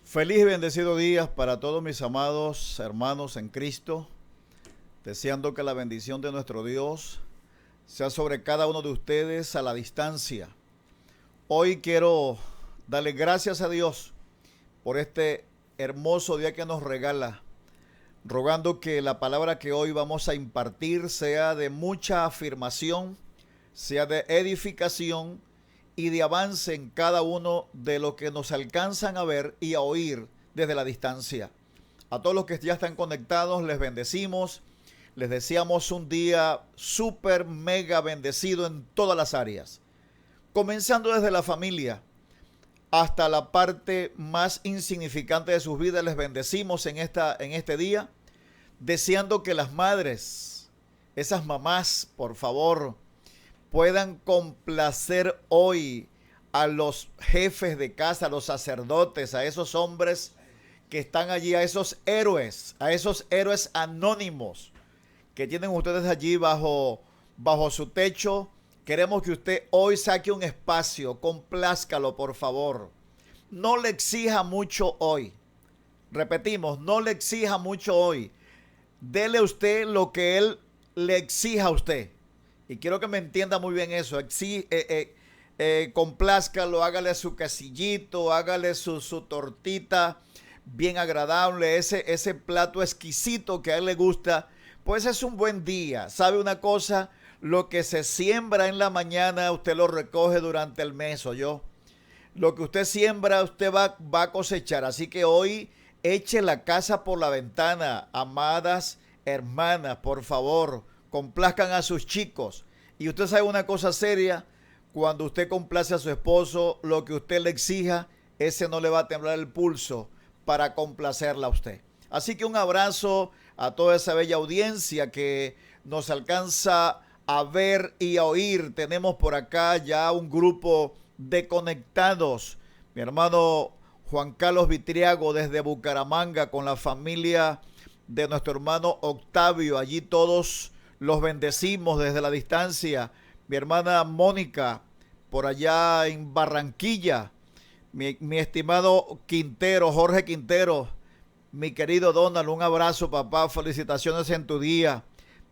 Feliz y bendecido día para todos mis amados hermanos en Cristo, deseando que la bendición de nuestro Dios sea sobre cada uno de ustedes a la distancia. Hoy quiero darle gracias a Dios por este hermoso día que nos regala, rogando que la palabra que hoy vamos a impartir sea de mucha afirmación, sea de edificación y de avance en cada uno de los que nos alcanzan a ver y a oír desde la distancia. A todos los que ya están conectados les bendecimos, les deseamos un día súper mega bendecido en todas las áreas, comenzando desde la familia hasta la parte más insignificante de sus vidas. Les bendecimos en este día, deseando que las madres, esas mamás, por favor, puedan complacer hoy a los jefes de casa, a los sacerdotes, a esos hombres que están allí, a esos héroes anónimos que tienen ustedes allí bajo su techo. Queremos que usted hoy saque un espacio, complázcalo, por favor. No le exija mucho hoy. Repetimos, no le exija mucho hoy. Dele a usted lo que él le exija a usted. Y quiero que me entienda muy bien eso. Complázcalo, hágale su quesillito, hágale su tortita bien agradable, ese plato exquisito que a él le gusta. Pues es un buen día. ¿Sabe una cosa? Lo que se siembra en la mañana, usted lo recoge durante el mes, ¿oyó? Lo que usted siembra, usted va a cosechar. Así que hoy eche la casa por la ventana, amadas hermanas, por favor. Complazcan a sus chicos. Y usted sabe una cosa seria, cuando usted complace a su esposo, lo que usted le exija, ese no le va a temblar el pulso para complacerla a usted. Así que un abrazo a toda esa bella audiencia que nos alcanza a ver y a oír. Tenemos por acá ya un grupo de conectados. Mi hermano Juan Carlos Vitriago desde Bucaramanga con la familia de nuestro hermano Octavio. Allí todos los bendecimos desde la distancia. Mi hermana Mónica, por allá en Barranquilla. Mi estimado Quintero, Jorge Quintero. Mi querido Donald, un abrazo, papá. Felicitaciones en tu día.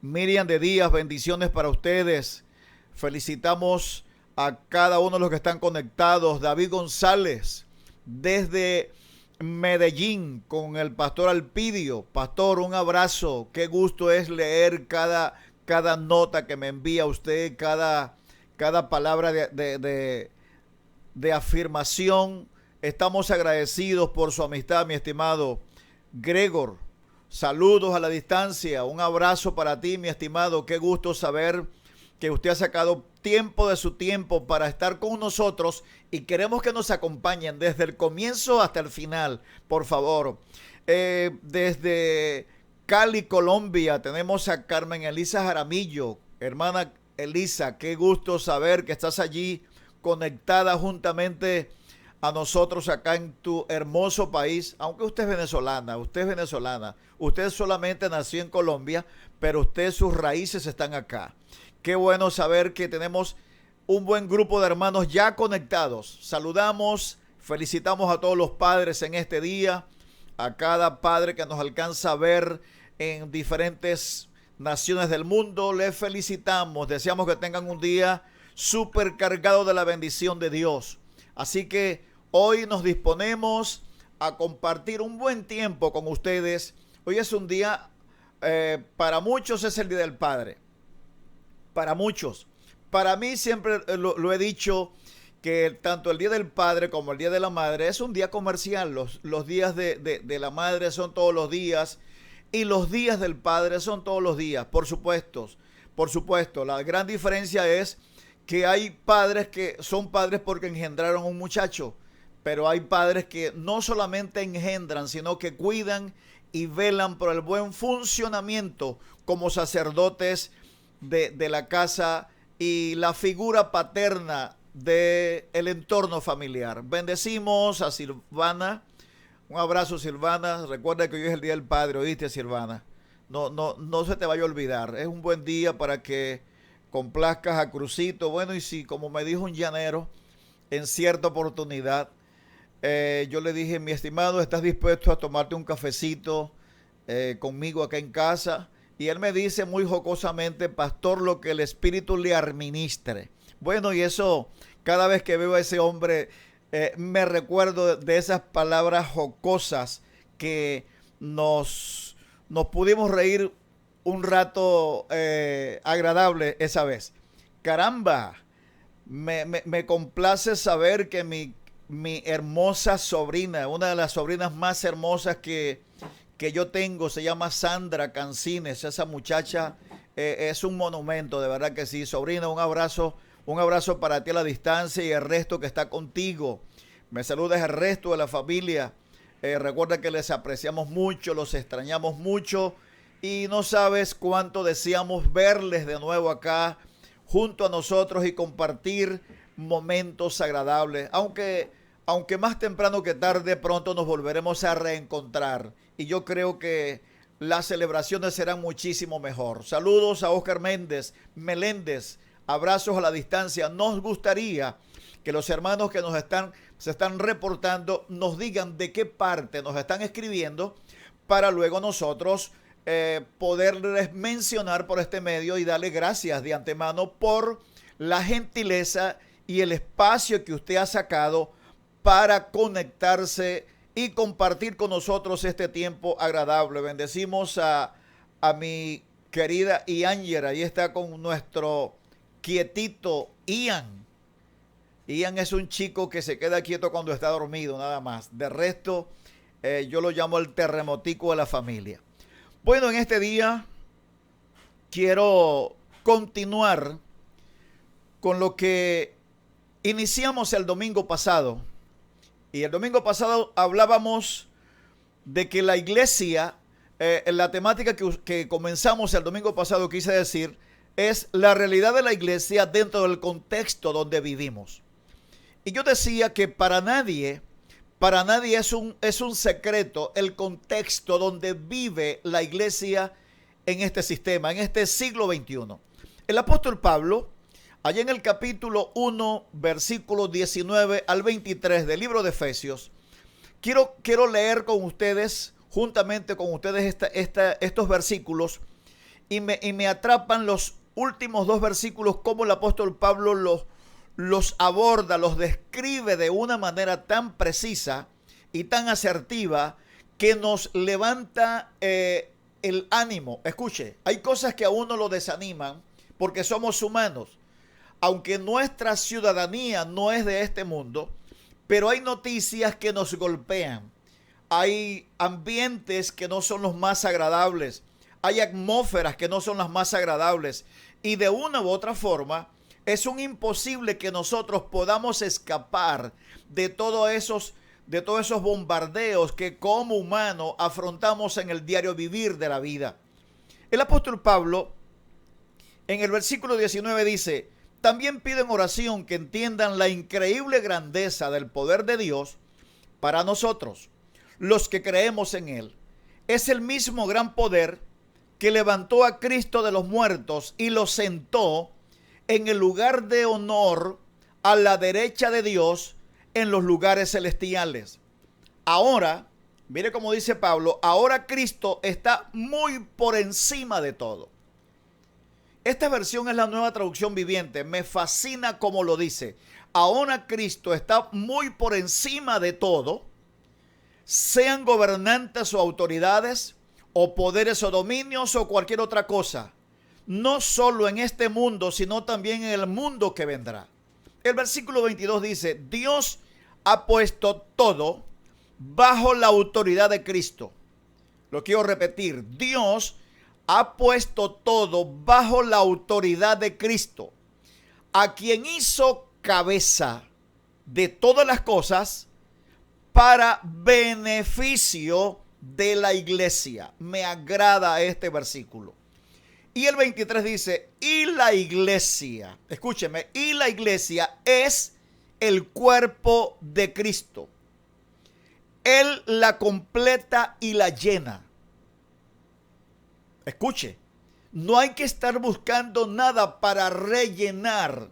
Miriam de Díaz, bendiciones para ustedes. Felicitamos a cada uno de los que están conectados. David González, desde Medellín, con el pastor Alpidio. Pastor, un abrazo. Qué gusto es leer cada nota que me envía usted, cada palabra de afirmación. Estamos agradecidos por su amistad, mi estimado Gregor. Saludos a la distancia. Un abrazo para ti, mi estimado. Qué gusto saber que usted ha sacado tiempo de su tiempo para estar con nosotros y queremos que nos acompañen desde el comienzo hasta el final, por favor. Desde Cali, Colombia, tenemos a Carmen Elisa Jaramillo. Hermana Elisa, qué gusto saber que estás allí conectada juntamente a nosotros acá en tu hermoso país. Aunque usted es venezolana, usted solamente nació en Colombia, pero sus raíces están acá. Qué bueno saber que tenemos un buen grupo de hermanos ya conectados. Saludamos, felicitamos a todos los padres en este día, a cada padre que nos alcanza a ver en diferentes naciones del mundo. Les felicitamos, deseamos que tengan un día súper cargado de la bendición de Dios. Así que hoy nos disponemos a compartir un buen tiempo con ustedes. Hoy es un día, para muchos es el Día del Padre. Para muchos. Para mí siempre lo he dicho, que tanto el Día del Padre como el Día de la Madre es un día comercial. Los días de la Madre son todos los días y los días del Padre son todos los días. Por supuesto. La gran diferencia es que hay padres que son padres porque engendraron un muchacho, pero hay padres que no solamente engendran, sino que cuidan y velan por el buen funcionamiento como sacerdotes de la casa, y la figura paterna del entorno familiar. Bendecimos a Silvana. Un abrazo, Silvana. Recuerda que hoy es el Día del Padre, ¿oíste, Silvana? No se te vaya a olvidar. Es un buen día para que complazcas a Crucito. Bueno, y si, como me dijo un llanero en cierta oportunidad, yo le dije, mi estimado, ¿estás dispuesto a tomarte un cafecito conmigo acá en casa? Y él me dice muy jocosamente, pastor, lo que el Espíritu le administre. Bueno, y eso, cada vez que veo a ese hombre, me recuerdo de esas palabras jocosas que nos pudimos reír un rato agradable esa vez. Caramba, me complace saber que mi hermosa sobrina, una de las sobrinas más hermosas que yo tengo, se llama Sandra Cancines. Esa muchacha es un monumento, de verdad que sí. Sobrina, un abrazo para ti a la distancia y el resto que está contigo. Me saludas el resto de la familia. Recuerda que les apreciamos mucho, los extrañamos mucho y no sabes cuánto deseamos verles de nuevo acá junto a nosotros y compartir momentos agradables. Aunque más temprano que tarde, pronto nos volveremos a reencontrar. Y yo creo que las celebraciones serán muchísimo mejor. Saludos a Oscar Meléndez, abrazos a la distancia. Nos gustaría que los hermanos que se están reportando nos digan de qué parte nos están escribiendo para luego nosotros poderles mencionar por este medio y darle gracias de antemano por la gentileza y el espacio que usted ha sacado para conectarse y compartir con nosotros este tiempo agradable. Bendecimos a mi querida Iángela. Ahí está con nuestro quietito Ian. Ian es un chico que se queda quieto cuando está dormido, nada más. De resto, yo lo llamo el terremotico de la familia. Bueno, en este día quiero continuar con lo que iniciamos el domingo pasado. Y el domingo pasado hablábamos de que la iglesia, la temática que comenzamos el domingo pasado, quise decir, es la realidad de la iglesia dentro del contexto donde vivimos. Y yo decía que para nadie es un secreto el contexto donde vive la iglesia en este sistema, en este siglo XXI. El apóstol Pablo, allá en el capítulo 1, versículo 19 al 23 del libro de Efesios, quiero leer con ustedes, juntamente con ustedes, estos versículos, y me atrapan los últimos dos versículos, como el apóstol Pablo los aborda, los describe de una manera tan precisa y tan asertiva que nos levanta el ánimo. Escuche, hay cosas que a uno lo desaniman porque somos humanos. Aunque nuestra ciudadanía no es de este mundo, pero hay noticias que nos golpean. Hay ambientes que no son los más agradables. Hay atmósferas que no son las más agradables. Y de una u otra forma, es un imposible que nosotros podamos escapar de todos esos bombardeos que como humanos afrontamos en el diario vivir de la vida. El apóstol Pablo, en el versículo 19 dice: también pido en oración que entiendan la increíble grandeza del poder de Dios para nosotros, los que creemos en Él. Es el mismo gran poder que levantó a Cristo de los muertos y lo sentó en el lugar de honor a la derecha de Dios en los lugares celestiales. Ahora, mire cómo dice Pablo, ahora Cristo está muy por encima de todo. Esta versión es la Nueva Traducción Viviente. Me fascina como lo dice. Ahora Cristo está muy por encima de todo, sean gobernantes o autoridades, o poderes o dominios o cualquier otra cosa. No solo en este mundo, sino también en el mundo que vendrá. El versículo 22 dice: Dios ha puesto todo bajo la autoridad de Cristo. Lo quiero repetir. Dios ha puesto todo bajo la autoridad de Cristo, a quien hizo cabeza de todas las cosas para beneficio de la iglesia. Me agrada este versículo. Y el 23 dice, y la iglesia, escúcheme, y la iglesia es el cuerpo de Cristo. Él la completa y la llena. Escuche, no hay que estar buscando nada para rellenar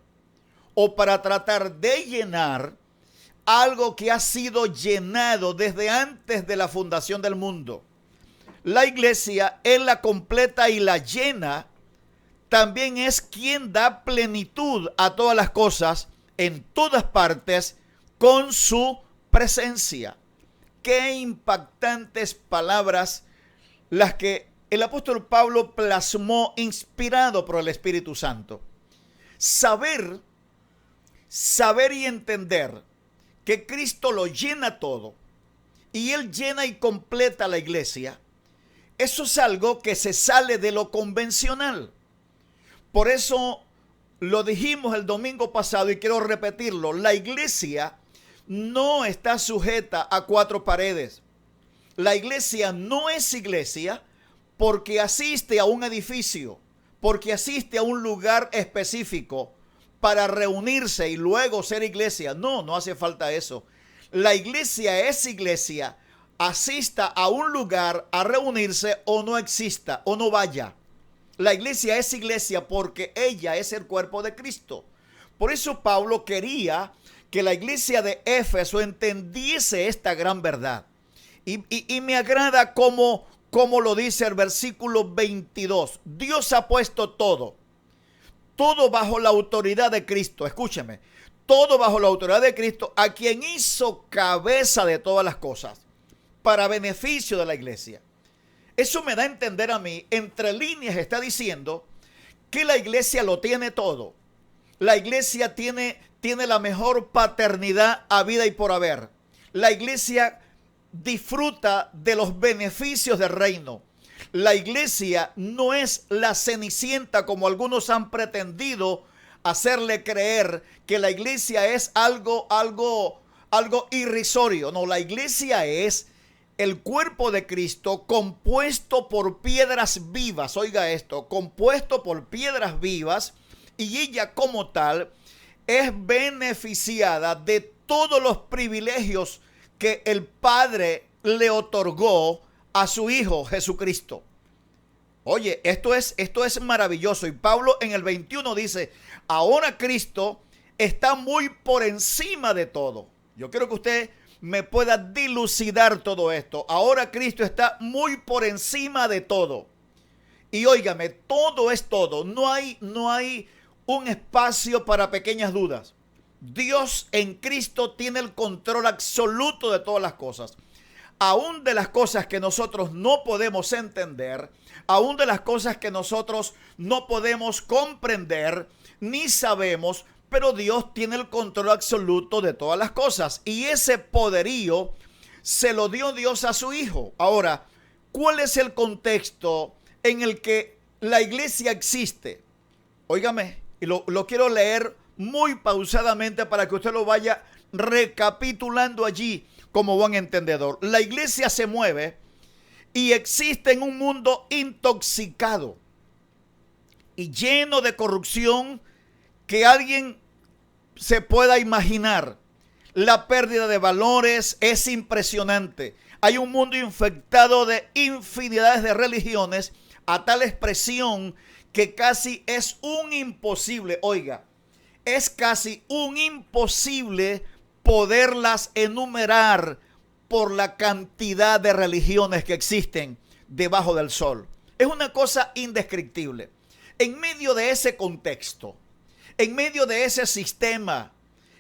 o para tratar de llenar algo que ha sido llenado desde antes de la fundación del mundo. La iglesia, Él la completa y la llena, también es quien da plenitud a todas las cosas en todas partes con su presencia. Qué impactantes palabras las que el apóstol Pablo plasmó inspirado por el Espíritu Santo. Saber y entender que Cristo lo llena todo y Él llena y completa la iglesia, eso es algo que se sale de lo convencional. Por eso lo dijimos el domingo pasado y quiero repetirlo. La iglesia no está sujeta a cuatro paredes. La iglesia no es iglesia porque asiste a un edificio, porque asiste a un lugar específico para reunirse y luego ser iglesia. No, no hace falta eso. La iglesia es iglesia, asista a un lugar a reunirse o no exista o no vaya. La iglesia es iglesia porque ella es el cuerpo de Cristo. Por eso Pablo quería que la iglesia de Éfeso entendiese esta gran verdad. Y me agrada como lo dice el versículo 22. Dios ha puesto todo bajo la autoridad de Cristo. Escúcheme, todo bajo la autoridad de Cristo, a quien hizo cabeza de todas las cosas, para beneficio de la iglesia. Eso me da a entender a mí, entre líneas está diciendo que la iglesia lo tiene todo. La iglesia tiene la mejor paternidad a vida y por haber. La iglesia disfruta de los beneficios del reino. La iglesia no es la cenicienta como algunos han pretendido hacerle creer, que la iglesia es algo irrisorio. No, la iglesia es el cuerpo de Cristo compuesto por piedras vivas. Oiga esto, compuesto por piedras vivas, y ella como tal es beneficiada de todos los privilegios que el Padre le otorgó a su Hijo Jesucristo. Oye, esto es maravilloso. Y Pablo en el 21 dice, ahora Cristo está muy por encima de todo. Yo quiero que usted me pueda dilucidar todo esto. Ahora Cristo está muy por encima de todo. Y óigame, todo es todo. No hay un espacio para pequeñas dudas. Dios en Cristo tiene el control absoluto de todas las cosas. Aún de las cosas que nosotros no podemos entender, aún de las cosas que nosotros no podemos comprender, ni sabemos, pero Dios tiene el control absoluto de todas las cosas. Y ese poderío se lo dio Dios a su Hijo. Ahora, ¿cuál es el contexto en el que la iglesia existe? Óigame, y lo quiero leer muy pausadamente para que usted lo vaya recapitulando allí como buen entendedor. La iglesia se mueve y existe en un mundo intoxicado y lleno de corrupción que alguien se pueda imaginar. La pérdida de valores es impresionante. Hay un mundo infectado de infinidades de religiones a tal expresión que casi es un imposible, oiga, es casi un imposible poderlas enumerar por la cantidad de religiones que existen debajo del sol. Es una cosa indescriptible. En medio de ese contexto, en medio de ese sistema,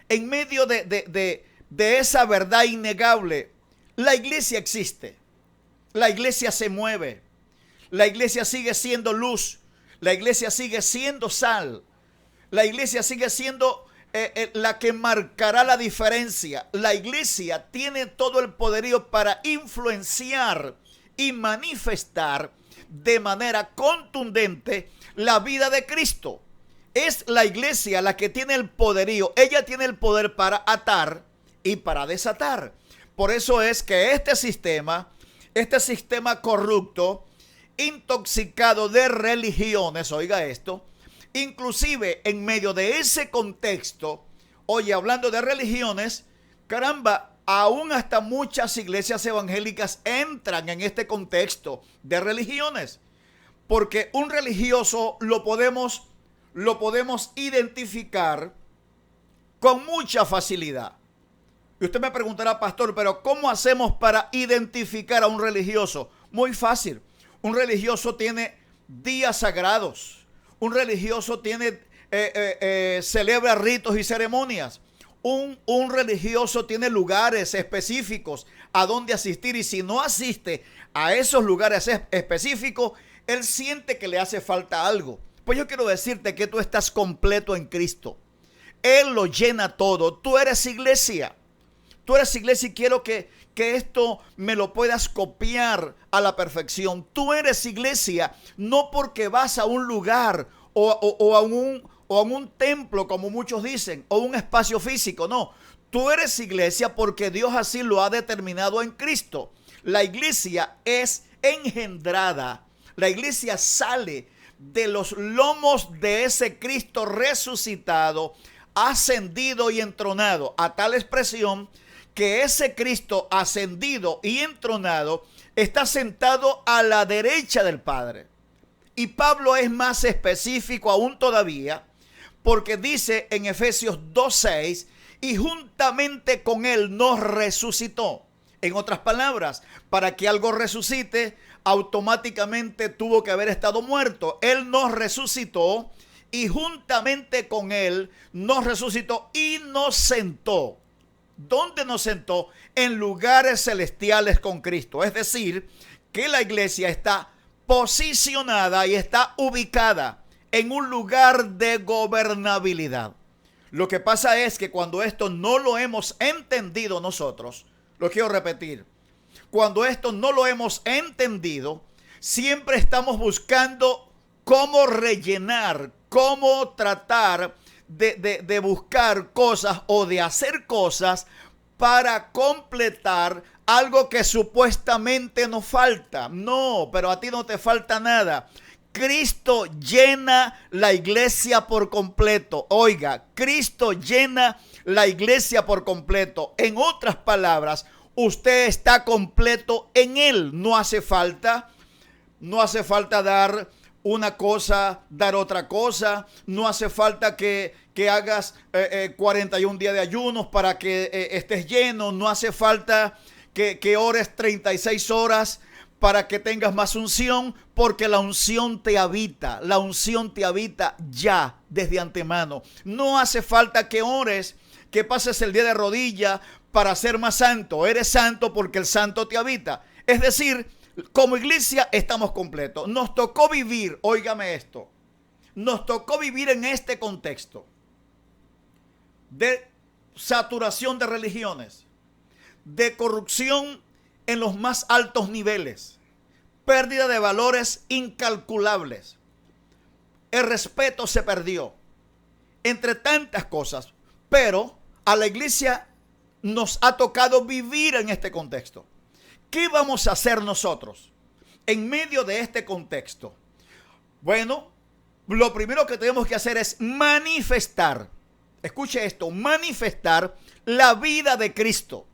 en medio de esa verdad innegable, la iglesia existe. La iglesia se mueve. La iglesia sigue siendo luz. La iglesia sigue siendo sal. La iglesia sigue siendo la que marcará la diferencia. La iglesia tiene todo el poderío para influenciar y manifestar de manera contundente la vida de Cristo. Es la iglesia la que tiene el poderío. Ella tiene el poder para atar y para desatar. Por eso es que este sistema corrupto intoxicado de religiones, oiga esto, inclusive en medio de ese contexto, oye, hablando de religiones, caramba, aún hasta muchas iglesias evangélicas entran en este contexto de religiones, porque un religioso lo podemos identificar con mucha facilidad. Y usted me preguntará, pastor, pero ¿cómo hacemos para identificar a un religioso? Muy fácil. Un religioso tiene días sagrados. Un religioso celebra ritos y ceremonias. Un religioso tiene lugares específicos a donde asistir, y si no asiste a esos lugares específicos, él siente que le hace falta algo. Pues yo quiero decirte que tú estás completo en Cristo. Él lo llena todo. Tú eres iglesia. Tú eres iglesia, y quiero que esto me lo puedas copiar a la perfección. Tú eres iglesia no porque vas a un lugar o a un templo, como muchos dicen, o un espacio físico. No, tú eres iglesia porque Dios así lo ha determinado en Cristo. La iglesia es engendrada. La iglesia sale de los lomos de ese Cristo resucitado, ascendido y entronado, a tal expresión que ese Cristo ascendido y entronado está sentado a la derecha del Padre. Y Pablo es más específico aún todavía, porque dice en Efesios 2:6, y juntamente con él nos resucitó. En otras palabras, para que algo resucite, automáticamente tuvo que haber estado muerto. Él nos resucitó, y juntamente con él nos resucitó y nos sentó. ¿Dónde nos sentó? En lugares celestiales con Cristo. Es decir, que la iglesia está posicionada y está ubicada en un lugar de gobernabilidad. Lo que pasa es que cuando esto no lo hemos entendido nosotros, lo quiero repetir, cuando esto no lo hemos entendido, siempre estamos buscando cómo rellenar, cómo tratar de buscar cosas o de hacer cosas para completar algo que supuestamente nos falta. No, pero a ti no te falta nada. Cristo llena la iglesia por completo. Oiga, Cristo llena la iglesia por completo. En otras palabras, usted está completo en Él. No hace falta dar una cosa, dar otra cosa. No hace falta que hagas 41 días de ayunos para que estés lleno. No hace falta que ores 36 horas para que tengas más unción, porque la unción te habita. La unción te habita ya desde antemano. No hace falta que ores, que pases el día de rodilla para ser más santo. Eres santo porque el santo te habita. Es decir, como iglesia estamos completos. Nos tocó vivir, óigame esto, nos tocó vivir en este contexto de saturación de religiones, de corrupción en los más altos niveles, pérdida de valores incalculables. El respeto se perdió, entre tantas cosas, pero a la iglesia nos ha tocado vivir en este contexto. ¿Qué vamos a hacer nosotros en medio de este contexto? Bueno, lo primero que tenemos que hacer es manifestar, escuche esto, manifestar la vida de Cristo.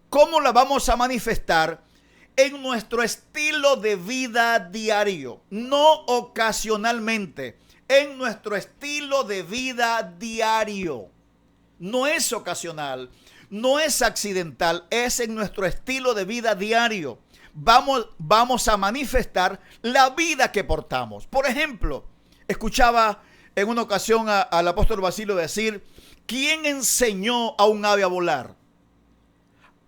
¿Cómo la vamos a manifestar? En nuestro estilo de vida diario, no ocasionalmente, en nuestro estilo de vida diario. No es ocasional, no es accidental, es en nuestro estilo de vida diario. Vamos a manifestar la vida que portamos. Por ejemplo, escuchaba en una ocasión al apóstol Basilio decir, ¿quién enseñó a un ave a volar?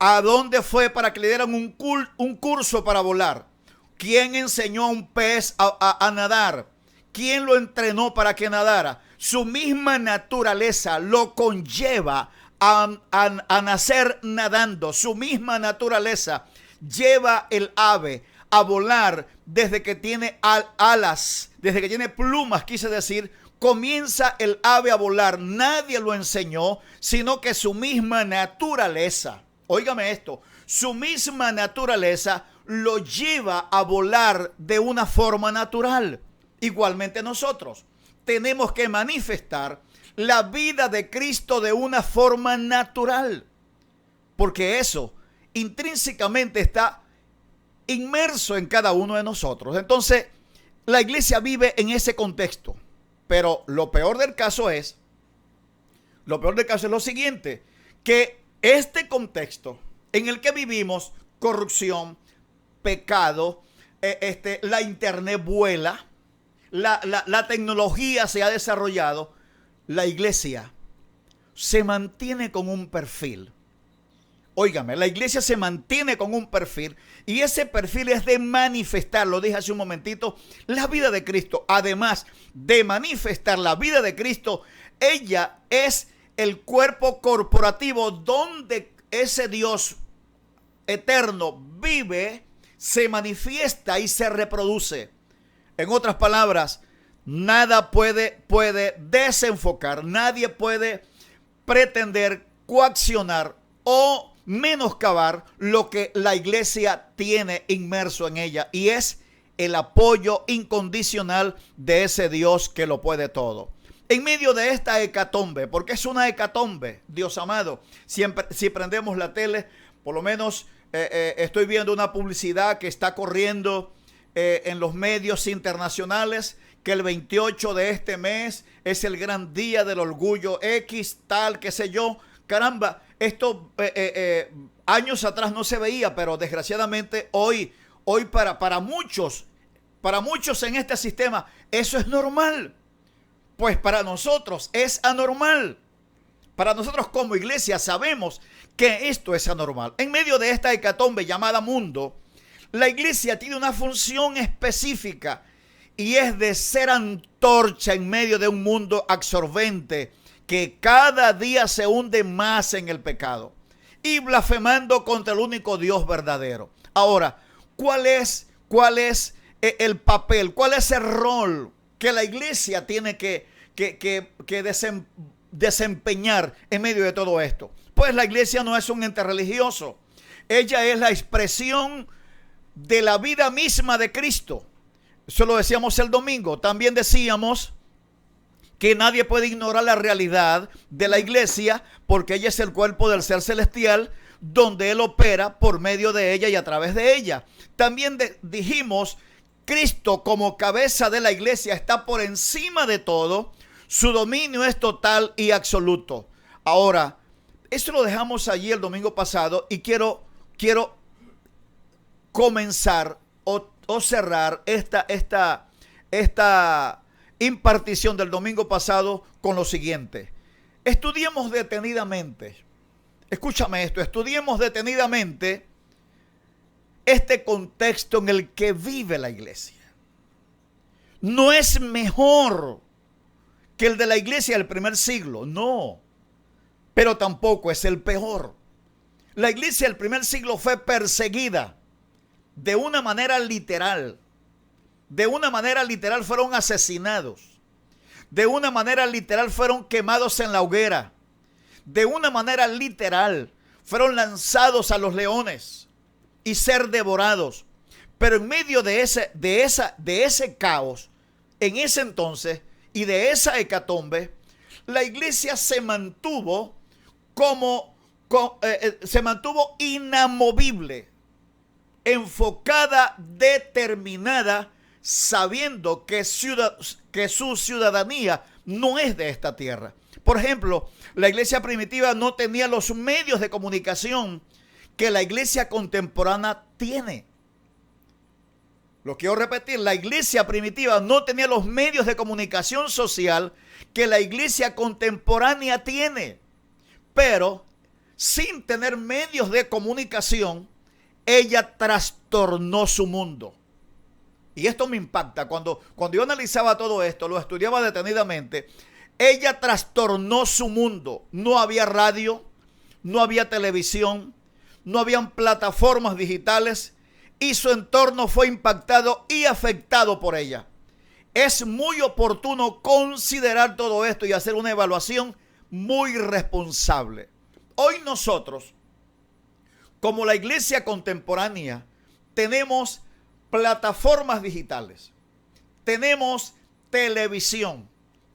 ¿A dónde fue para que le dieran un curso para volar? ¿Quién enseñó a un pez a nadar? ¿Quién lo entrenó para que nadara? Su misma naturaleza lo conlleva a nacer nadando. Su misma naturaleza lleva el ave a volar desde que tiene alas, desde que tiene plumas, quise decir. Comienza el ave a volar. Nadie lo enseñó, sino que su misma naturaleza, óigame esto, su misma naturaleza lo lleva a volar de una forma natural. Igualmente nosotros tenemos que manifestar la vida de Cristo de una forma natural, porque eso intrínsecamente está inmerso en cada uno de nosotros. Entonces, la iglesia vive en ese contexto. Pero lo peor del caso es lo siguiente, que este contexto en el que vivimos, corrupción, pecado, la internet vuela, la tecnología se ha desarrollado, la iglesia se mantiene con un perfil. Óigame, la iglesia se mantiene con un perfil y ese perfil es de manifestar, lo dije hace un momentito, la vida de Cristo. Además de manifestar la vida de Cristo, ella es el cuerpo corporativo donde ese Dios eterno vive, se manifiesta y se reproduce. En otras palabras, nada puede desenfocar, nadie puede pretender coaccionar o menoscabar lo que la iglesia tiene inmerso en ella, y es el apoyo incondicional de ese Dios que lo puede todo. En medio de esta hecatombe, porque es una hecatombe, Dios amado, siempre, si prendemos la tele, por lo menos estoy viendo una publicidad que está corriendo en los medios internacionales, que el 28 de este mes es el gran día del orgullo X, tal, qué sé yo. Caramba, esto años atrás no se veía, pero desgraciadamente hoy para muchos en este sistema eso es normal. Pues para nosotros es anormal. Para nosotros como iglesia sabemos que esto es anormal. En medio de esta hecatombe llamada mundo, la iglesia tiene una función específica y es de ser antorcha en medio de un mundo absorbente que cada día se hunde más en el pecado y blasfemando contra el único Dios verdadero. Ahora, ¿cuál es el papel? ¿Cuál es el rol que la iglesia tiene que desempeñar en medio de todo esto? Pues la iglesia no es un ente religioso. Ella es la expresión de la vida misma de Cristo. Eso lo decíamos el domingo. También decíamos que nadie puede ignorar la realidad de la iglesia porque ella es el cuerpo del ser celestial donde Él opera por medio de ella y a través de ella. También dijimos, Cristo como cabeza de la iglesia está por encima de todo, su dominio es total y absoluto. Ahora, eso lo dejamos allí el domingo pasado y quiero comenzar o cerrar esta impartición del domingo pasado con lo siguiente. Estudiemos detenidamente, escúchame esto, estudiemos detenidamente este contexto en el que vive la iglesia. No es mejor que el de la iglesia del primer siglo, no, pero tampoco es el peor. La iglesia del primer siglo fue perseguida de una manera literal. De una manera literal fueron asesinados. De una manera literal fueron quemados en la hoguera. De una manera literal fueron lanzados a los leones y ser devorados. Pero en medio de ese caos, en ese entonces, y de esa hecatombe, la iglesia se mantuvo inamovible, enfocada, determinada, sabiendo que su ciudadanía no es de esta tierra. Por ejemplo, la iglesia primitiva no tenía los medios de comunicación que la iglesia contemporánea tiene. Lo quiero repetir, la iglesia primitiva no tenía los medios de comunicación social que la iglesia contemporánea tiene. Pero, sin tener medios de comunicación, ella trastornó su mundo. Y esto me impacta. Cuando yo analizaba todo esto, lo estudiaba detenidamente, ella trastornó su mundo. No había radio, no había televisión, no habían plataformas digitales y su entorno fue impactado y afectado por ella. Es muy oportuno considerar todo esto y hacer una evaluación muy responsable. Hoy nosotros, como la iglesia contemporánea, tenemos plataformas digitales, tenemos televisión,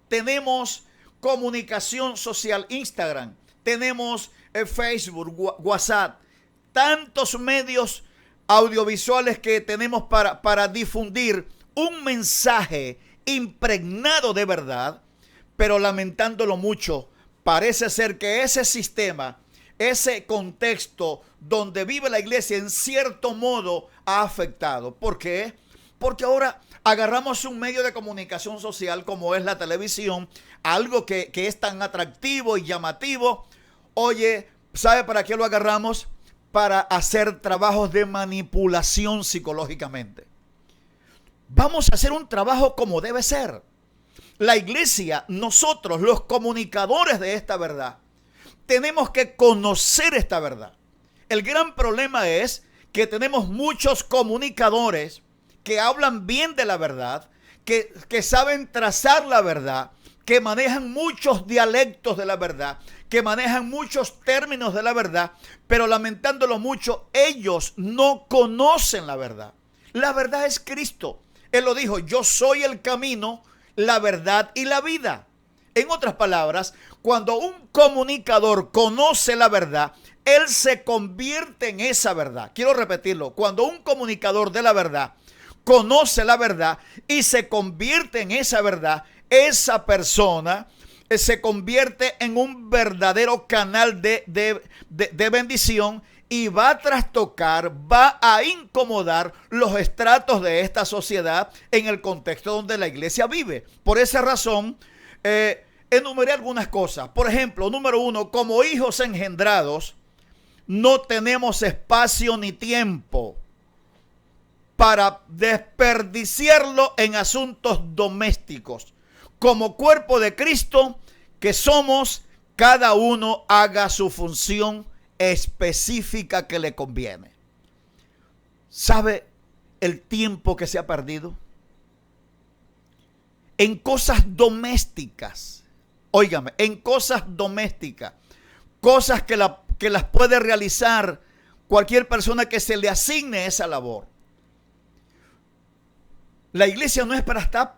tenemos comunicación social, Instagram, tenemos Facebook, WhatsApp, tantos medios audiovisuales que tenemos para difundir un mensaje impregnado de verdad, pero lamentándolo mucho, parece ser que ese sistema, ese contexto donde vive la iglesia en cierto modo ha afectado. ¿Por qué? Porque ahora agarramos un medio de comunicación social como es la televisión, algo que es tan atractivo y llamativo. Oye, ¿sabe para qué lo agarramos? Para hacer trabajos de manipulación psicológicamente. Vamos a hacer un trabajo como debe ser. La iglesia, nosotros, los comunicadores de esta verdad, tenemos que conocer esta verdad. El gran problema es que tenemos muchos comunicadores que hablan bien de la verdad, que saben trazar la verdad, que manejan muchos dialectos de la verdad, que manejan muchos términos de la verdad, pero lamentándolo mucho, ellos no conocen la verdad. La verdad es Cristo. Él lo dijo, yo soy el camino, la verdad y la vida. En otras palabras, cuando un comunicador conoce la verdad, él se convierte en esa verdad. Quiero repetirlo, cuando un comunicador de la verdad conoce la verdad y se convierte en esa verdad, esa persona se convierte en un verdadero canal de bendición y va a trastocar, va a incomodar los estratos de esta sociedad en el contexto donde la iglesia vive. Por esa razón, enumeré algunas cosas. Por ejemplo, número 1, como hijos engendrados, no tenemos espacio ni tiempo para desperdiciarlo en asuntos domésticos. Como cuerpo de Cristo que somos, cada uno haga su función específica que le conviene. ¿Sabe el tiempo que se ha perdido? En cosas domésticas. Óigame, en cosas domésticas. Cosas que las puede realizar cualquier persona que se le asigne esa labor. La iglesia no es para estar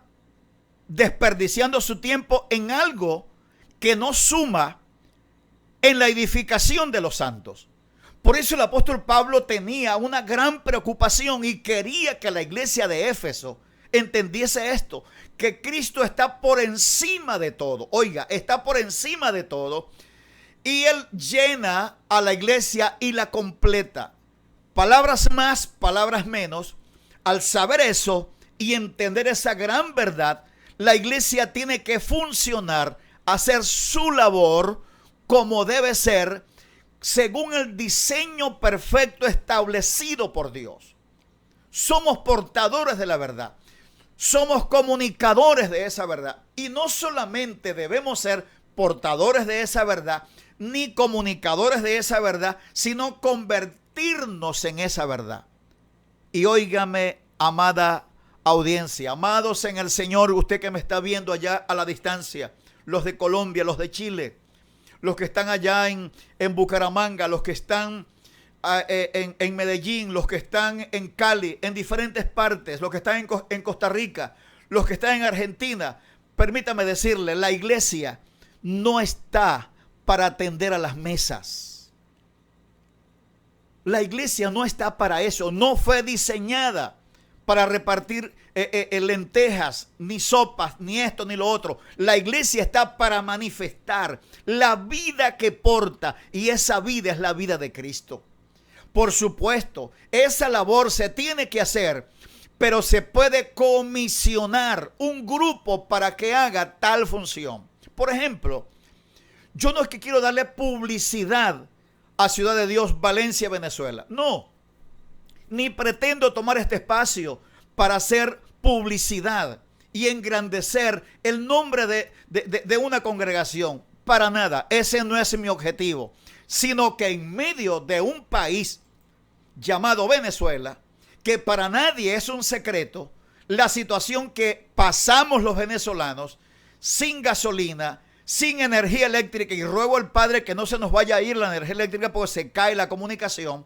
desperdiciando su tiempo en algo que no suma en la edificación de los santos. Por eso el apóstol Pablo tenía una gran preocupación y quería que la iglesia de Éfeso entendiese esto, que Cristo está por encima de todo. Oiga, está por encima de todo y Él llena a la iglesia y la completa. Palabras más, palabras menos. Al saber eso y entender esa gran verdad, la iglesia tiene que funcionar, hacer su labor como debe ser, según el diseño perfecto establecido por Dios. Somos portadores de la verdad. Somos comunicadores de esa verdad. Y no solamente debemos ser portadores de esa verdad, ni comunicadores de esa verdad, sino convertirnos en esa verdad. Y óigame, amada audiencia, amados en el Señor, usted que me está viendo allá a la distancia, los de Colombia, los de Chile, los que están allá en Bucaramanga, los que están en Medellín, los que están en Cali, en diferentes partes, los que están en Costa Rica, los que están en Argentina. Permítame decirle, la iglesia no está para atender a las mesas. La iglesia no está para eso, no fue diseñada para repartir lentejas, ni sopas, ni esto, ni lo otro. La iglesia está para manifestar la vida que porta, y esa vida es la vida de Cristo. Por supuesto, esa labor se tiene que hacer, pero se puede comisionar un grupo para que haga tal función. Por ejemplo, yo no es que quiero darle publicidad a Ciudad de Dios, Valencia, Venezuela. No. Ni pretendo tomar este espacio para hacer publicidad y engrandecer el nombre de una congregación. Para nada, ese no es mi objetivo. Sino que en medio de un país llamado Venezuela, que para nadie es un secreto, la situación que pasamos los venezolanos, sin gasolina, sin energía eléctrica, y ruego al Padre que no se nos vaya a ir la energía eléctrica porque se cae la comunicación.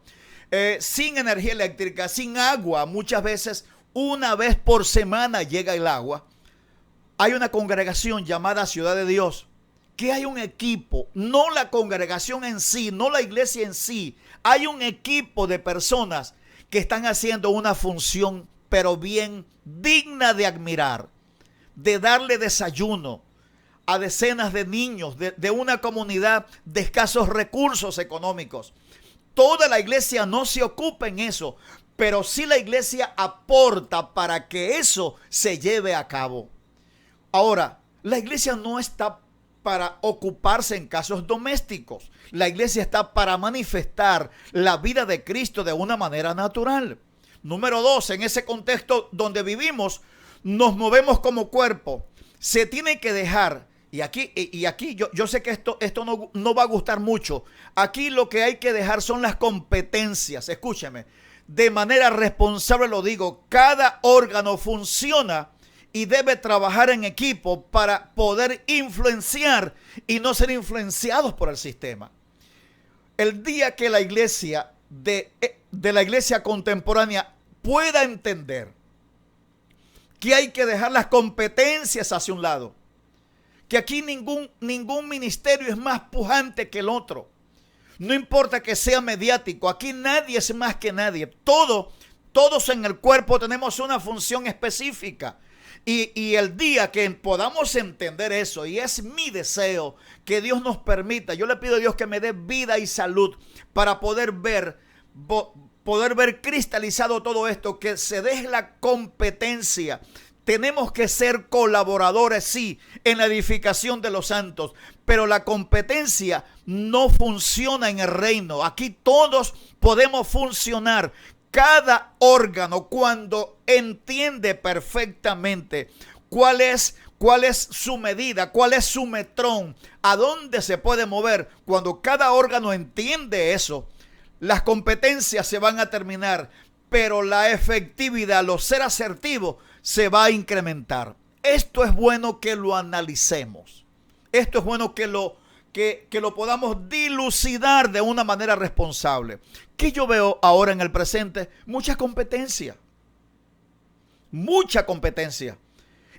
sin energía eléctrica, sin agua. Muchas veces una vez por semana llega el agua. Hay una congregación llamada Ciudad de Dios, que hay un equipo, no la congregación en sí, no la iglesia en sí. Hay un equipo de personas que están haciendo una función, pero bien digna de admirar, de darle desayuno a decenas de niños de una comunidad de escasos recursos económicos. Toda la iglesia no se ocupa en eso, pero sí la iglesia aporta para que eso se lleve a cabo. Ahora, la iglesia no está para ocuparse en casos domésticos. La iglesia está para manifestar la vida de Cristo de una manera natural. Número 2, en ese contexto donde vivimos, nos movemos como cuerpo. Se tiene que dejar, y aquí yo sé que esto no va a gustar mucho. Aquí lo que hay que dejar son las competencias. Escúcheme, de manera responsable lo digo, cada órgano funciona y debe trabajar en equipo para poder influenciar y no ser influenciados por el sistema. El día que la iglesia de la iglesia contemporánea pueda entender que hay que dejar las competencias hacia un lado, que aquí ningún ministerio es más pujante que el otro, no importa que sea mediático, aquí nadie es más que nadie, todos en el cuerpo tenemos una función específica. Y el día que podamos entender eso, y es mi deseo que Dios nos permita, yo le pido a Dios que me dé vida y salud para poder ver cristalizado todo esto, que se deje la competencia. Tenemos que ser colaboradores, sí, en la edificación de los santos, pero la competencia no funciona en el reino. Aquí todos podemos funcionar. Cada órgano, cuando entiende perfectamente cuál es su medida, cuál es su metrón, a dónde se puede mover, cuando cada órgano entiende eso, las competencias se van a terminar, pero la efectividad, ser asertivo, se va a incrementar. Esto es bueno que lo analicemos. Esto es bueno que lo podamos dilucidar de una manera responsable. ¿Qué yo veo ahora en el presente? Mucha competencia. Mucha competencia.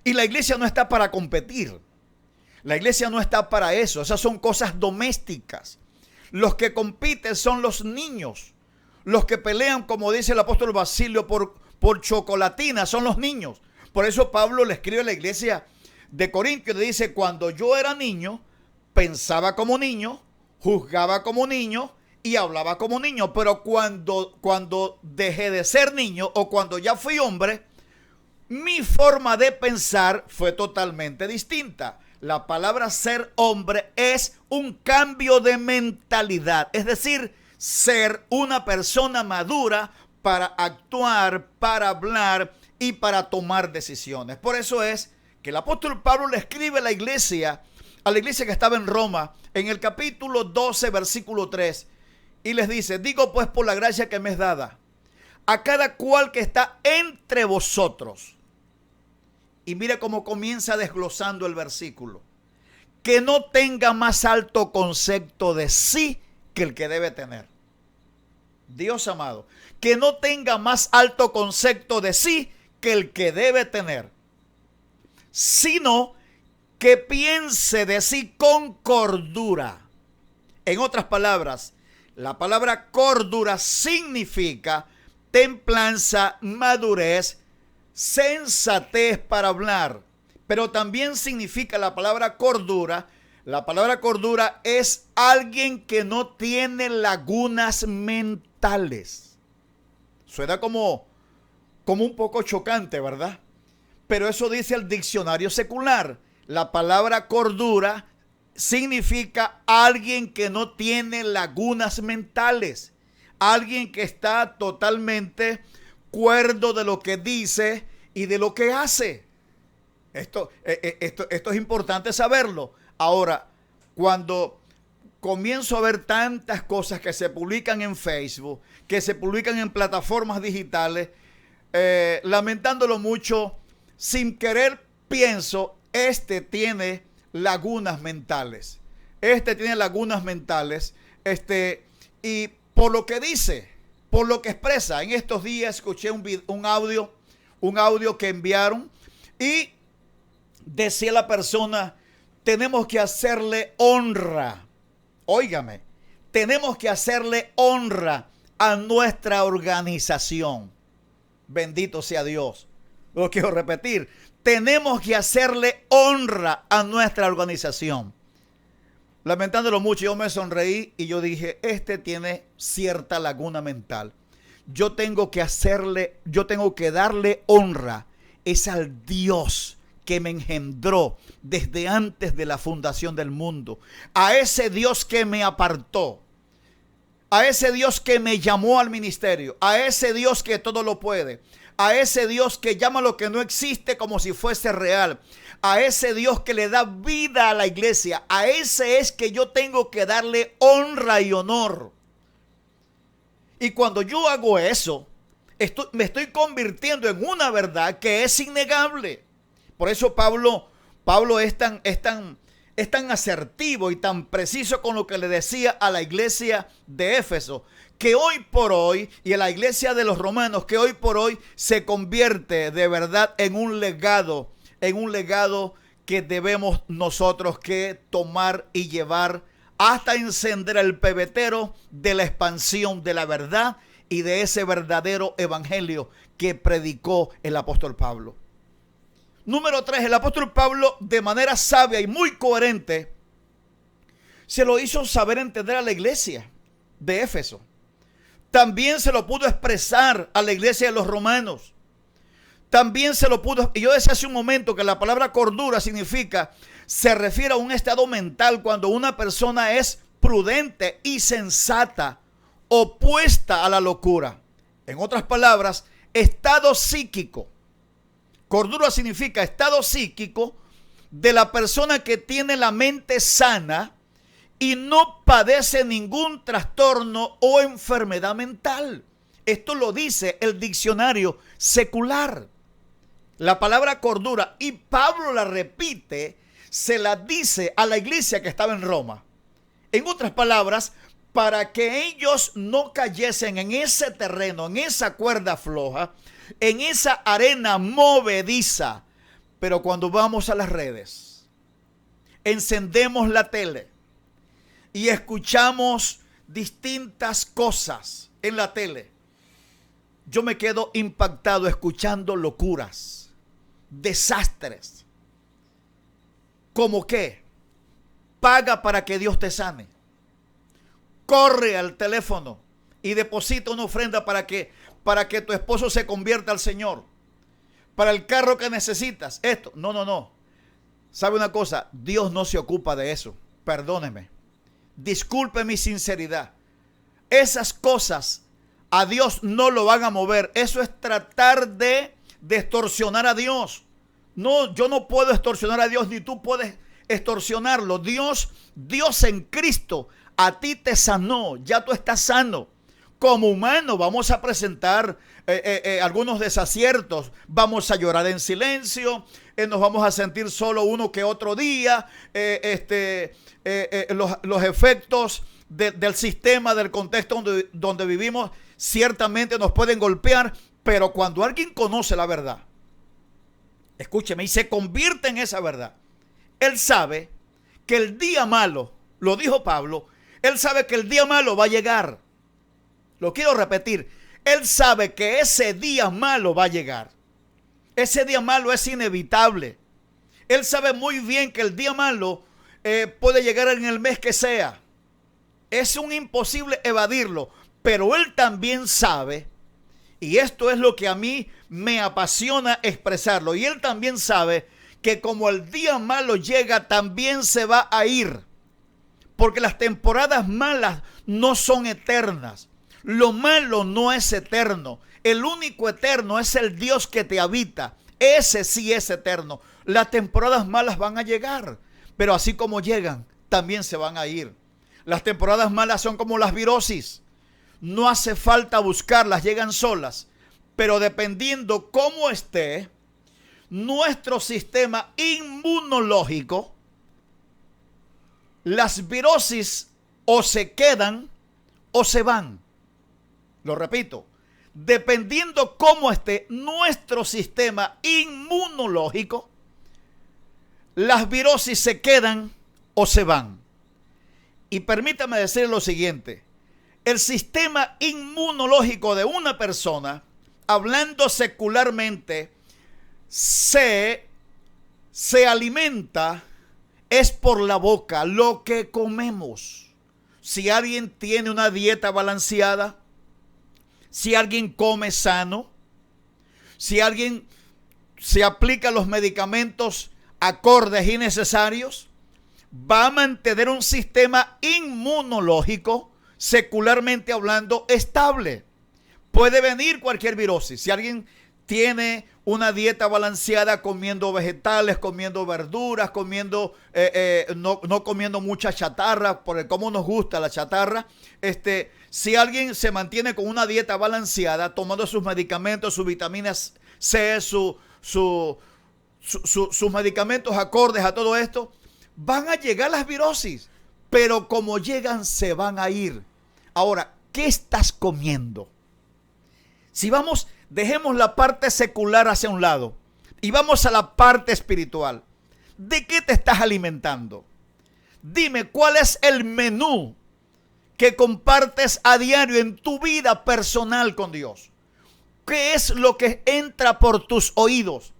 Y la iglesia no está para competir. La iglesia no está para eso. Esas son cosas domésticas. Los que compiten son los niños. Los que pelean, como dice el apóstol Basilio, por chocolatina son los niños. Por eso Pablo le escribe a la iglesia de Corintios, le dice: cuando yo era niño, pensaba como niño, juzgaba como niño y hablaba como niño, pero cuando dejé de ser niño o cuando ya fui hombre, mi forma de pensar fue totalmente distinta. La palabra ser hombre es un cambio de mentalidad, es decir, ser una persona madura para actuar, para hablar y para tomar decisiones. Por eso es que el apóstol Pablo le escribe a la iglesia que estaba en Roma, en el capítulo 12, versículo 3, y les dice: digo pues por la gracia que me es dada a cada cual que está entre vosotros. Y mire cómo comienza desglosando el versículo: que no tenga más alto concepto de sí que el que debe tener. Dios amado, que no tenga más alto concepto de sí que el que debe tener, sino que piense de sí con cordura. En otras palabras, la palabra cordura significa templanza, madurez, sensatez para hablar. Pero también significa la palabra cordura es alguien que no tiene lagunas mentales. Suena como un poco chocante, ¿verdad? Pero eso dice el diccionario secular. La palabra cordura significa alguien que no tiene lagunas mentales, alguien que está totalmente cuerdo de lo que dice y de lo que hace. Esto es importante saberlo. Ahora, cuando comienzo a ver tantas cosas que se publican en Facebook, que se publican en plataformas digitales, lamentándolo mucho, sin querer pienso: tiene lagunas mentales. Tiene lagunas mentales. Y por lo que dice, por lo que expresa. En estos días escuché un audio que enviaron y decía la persona, tenemos que hacerle honra. Óigame, tenemos que hacerle honra a nuestra organización. Bendito sea Dios. Lo quiero repetir. Tenemos que hacerle honra a nuestra organización. Lamentándolo mucho, yo me sonreí y yo dije, este tiene cierta laguna mental. Yo tengo que darle honra. Es al Dios que me engendró desde antes de la fundación del mundo. A ese Dios que me apartó. A ese Dios que me llamó al ministerio. A ese Dios que todo lo puede. A ese Dios que llama lo que no existe como si fuese real. A ese Dios que le da vida a la iglesia. A ese es que yo tengo que darle honra y honor. Y cuando yo hago eso, me estoy convirtiendo en una verdad que es innegable. Por eso Pablo es tan asertivo y tan preciso con lo que le decía a la iglesia de Éfeso, que hoy por hoy, y a la iglesia de los romanos, que hoy por hoy se convierte de verdad en un legado que debemos nosotros que tomar y llevar hasta encender el pebetero de la expansión de la verdad y de ese verdadero evangelio que predicó el apóstol Pablo. Número 3, el apóstol Pablo, de manera sabia y muy coherente, se lo hizo saber entender a la iglesia de Éfeso. También se lo pudo expresar a la iglesia de los romanos. También se lo pudo, y yo decía hace un momento que la palabra cordura se refiere a un estado mental cuando una persona es prudente y sensata, opuesta a la locura. En otras palabras, estado psíquico. Cordura significa estado psíquico de la persona que tiene la mente sana y no padece ningún trastorno o enfermedad mental. Esto lo dice el diccionario secular. La palabra cordura, y Pablo la repite, se la dice a la iglesia que estaba en Roma. En otras palabras, para que ellos no cayesen en ese terreno, en esa cuerda floja, en esa arena movediza. Pero cuando vamos a las redes, encendemos la tele y escuchamos distintas cosas en la tele, yo me quedo impactado escuchando locuras, desastres. ¿Cómo qué? Paga para que Dios te sane. Corre al teléfono y deposita una ofrenda para que tu esposo se convierta al Señor. Para el carro que necesitas. Esto. No. ¿Sabe una cosa? Dios no se ocupa de eso. Perdóneme. Disculpe mi sinceridad. Esas cosas a Dios no lo van a mover. Eso es tratar de extorsionar a Dios. No, yo no puedo extorsionar a Dios, ni tú puedes extorsionarlo. Dios en Cristo a ti te sanó, ya tú estás sano. Como humano vamos a presentar algunos desaciertos, vamos a llorar en silencio, nos vamos a sentir solo uno que otro día, los efectos del sistema, del contexto donde vivimos, ciertamente nos pueden golpear, pero cuando alguien conoce la verdad, escúcheme, y se convierte en esa verdad, él sabe que el día malo, lo dijo Pablo, él sabe que el día malo va a llegar. Lo quiero repetir, él sabe que ese día malo va a llegar. Ese día malo es inevitable. Él sabe muy bien que el día malo puede llegar en el mes que sea. Es un imposible evadirlo, pero él también sabe, y esto es lo que a mí me apasiona expresarlo, y él también sabe que como el día malo llega, también se va a ir. Porque las temporadas malas no son eternas. Lo malo no es eterno. El único eterno es el Dios que te habita. Ese sí es eterno. Las temporadas malas van a llegar, pero así como llegan, también se van a ir. Las temporadas malas son como las virosis. No hace falta buscarlas, llegan solas. Pero dependiendo cómo esté nuestro sistema inmunológico, las virosis o se quedan o se van. Lo repito, dependiendo cómo esté nuestro sistema inmunológico, las virosis se quedan o se van. Y permítame decir lo siguiente, el sistema inmunológico de una persona, hablando secularmente, se alimenta es por la boca, lo que comemos. Si alguien tiene una dieta balanceada, si alguien come sano, si alguien se aplica los medicamentos acordes y necesarios, va a mantener un sistema inmunológico, secularmente hablando, estable. Puede venir cualquier virosis. Si alguien tiene una dieta balanceada, comiendo vegetales, comiendo verduras, no comiendo mucha chatarra, por cómo nos gusta la chatarra, si alguien se mantiene con una dieta balanceada, tomando sus medicamentos, sus vitaminas C, sus medicamentos acordes a todo esto, van a llegar las virosis, pero como llegan, se van a ir. Ahora, ¿qué estás comiendo? Si vamos, dejemos la parte secular hacia un lado y vamos a la parte espiritual. ¿De qué te estás alimentando? Dime, ¿cuál es el menú que compartes a diario en tu vida personal con Dios? ¿Qué es lo que entra por tus oídos?